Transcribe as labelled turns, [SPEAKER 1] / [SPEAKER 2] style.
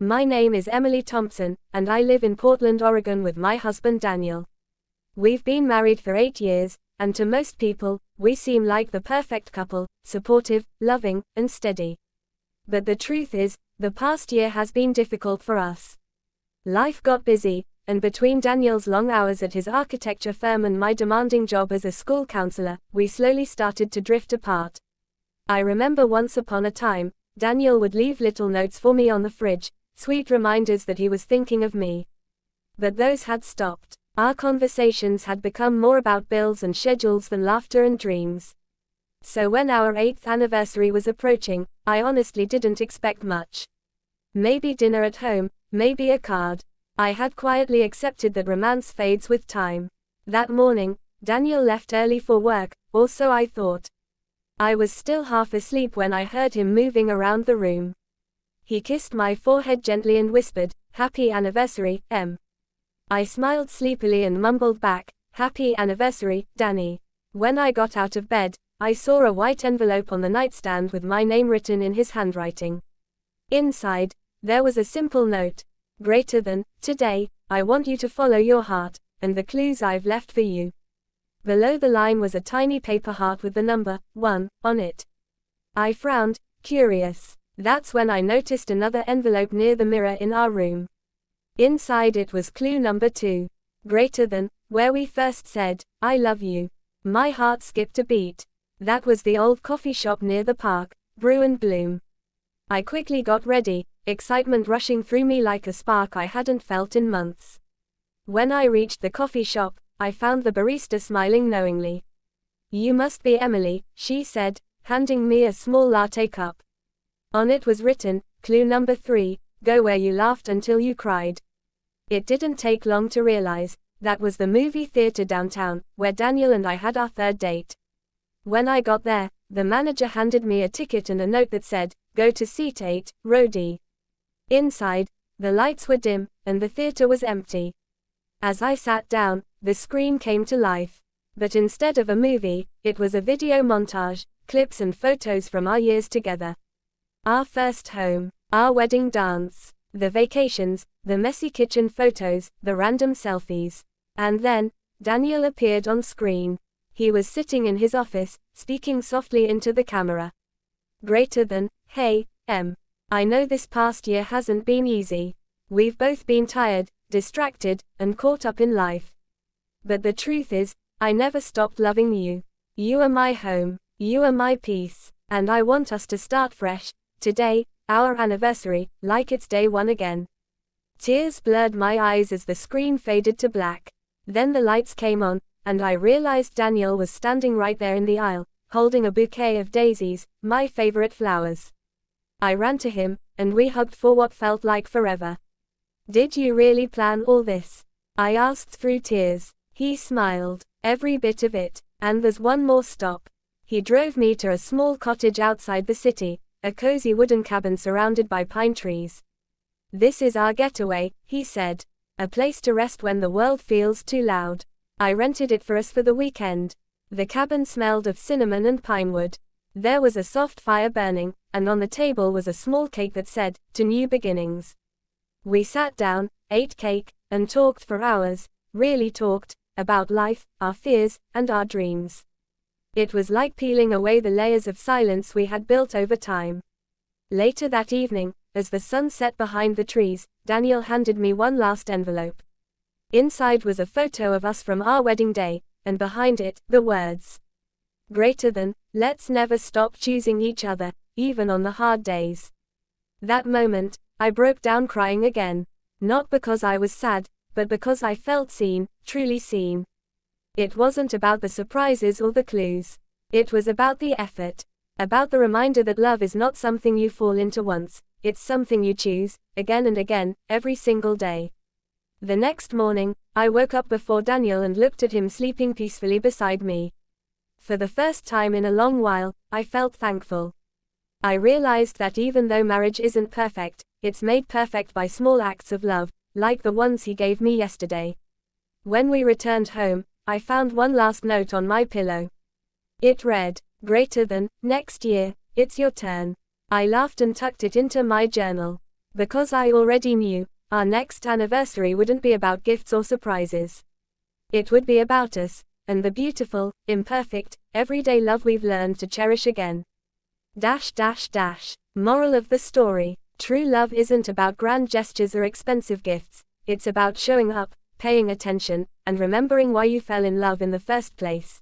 [SPEAKER 1] My name is Emily Thompson, and I live in Portland, Oregon with my husband Daniel. We've been married for 8 years, and to most people, we seem like the perfect couple, supportive, loving, and steady. But the truth is, the past year has been difficult for us. Life got busy, and between Daniel's long hours at his architecture firm and my demanding job as a school counselor, we slowly started to drift apart. I remember once upon a time, Daniel would leave little notes for me on the fridge, sweet reminders that he was thinking of me. But those had stopped. Our conversations had become more about bills and schedules than laughter and dreams. So when our 8th anniversary was approaching, I honestly didn't expect much. Maybe dinner at home, maybe a card. I had quietly accepted that romance fades with time. That morning, Daniel left early for work, or so I thought. I was still half asleep when I heard him moving around the room. He kissed my forehead gently and whispered, "Happy anniversary, Em." I smiled sleepily and mumbled back, "Happy anniversary, Danny." When I got out of bed, I saw a white envelope on the nightstand with my name written in his handwriting. Inside, there was a simple note. Greater than, "Today, I want you to follow your heart, and the clues I've left for you." Below the line was a tiny paper heart with the number 1 on it. I frowned, curious. That's when I noticed another envelope near the mirror in our room. Inside it was clue number 2. Greater than, where we first said, "I love you." My heart skipped a beat. That was the old coffee shop near the park, Brew and Bloom. I quickly got ready, excitement rushing through me like a spark I hadn't felt in months. When I reached the coffee shop, I found the barista smiling knowingly. "You must be Emily," she said, handing me a small latte cup. On it was written, clue number 3, "Go where you laughed until you cried." It didn't take long to realize, that was the movie theater downtown, where Daniel and I had our 3rd date. When I got there, the manager handed me a ticket and a note that said, "Go to seat 8, row D." Inside, the lights were dim, and the theater was empty. As I sat down, the screen came to life. But instead of a movie, it was a video montage, clips and photos from our years together. Our first home, our wedding dance, the vacations, the messy kitchen photos, the random selfies. And then, Daniel appeared on screen. He was sitting in his office, speaking softly into the camera. Greater than, "Hey, Em. I know this past year hasn't been easy. We've both been tired, distracted, and caught up in life. But the truth is, I never stopped loving you. You are my home, you are my peace, and I want us to start fresh, today, our anniversary, like it's day 1 again." Tears blurred my eyes as the screen faded to black. Then the lights came on, and I realized Daniel was standing right there in the aisle, holding a bouquet of daisies, my favorite flowers. I ran to him, and we hugged for what felt like forever. "Did you really plan all this?" I asked through tears. He smiled. "Every bit of it. And there's one more stop." He drove me to a small cottage outside the city, a cozy wooden cabin surrounded by pine trees. "This is our getaway," he said. "A place to rest when the world feels too loud." I rented it for us for the weekend. The cabin smelled of cinnamon and pinewood. There was a soft fire burning, and on the table was a small cake that said, "To New Beginnings." We sat down, ate cake, and talked for hours, really talked, about life, our fears, and our dreams. It was like peeling away the layers of silence we had built over time. Later that evening, as the sun set behind the trees, Daniel handed me one last envelope. Inside was a photo of us from our wedding day, and behind it, the words, "Greater than, let's never stop choosing each other, even on the hard days." That moment, I broke down crying again. Not because I was sad, but because I felt seen, truly seen. It wasn't about the surprises or the clues. It was about the effort. About the reminder that love is not something you fall into once, it's something you choose, again and again, every single day. The next morning, I woke up before Daniel and looked at him sleeping peacefully beside me. For the first time in a long while, I felt thankful. I realized that even though marriage isn't perfect, it's made perfect by small acts of love, like the ones he gave me yesterday. When we returned home, I found one last note on my pillow. It read, "Greater than, next year, it's your turn." I laughed and tucked it into my journal. Because I already knew, our next anniversary wouldn't be about gifts or surprises. It would be about us, and the beautiful, imperfect, everyday love we've learned to cherish again. Moral of the story: true love isn't about grand gestures or expensive gifts, it's about showing up, paying attention, and remembering why you fell in love in the first place.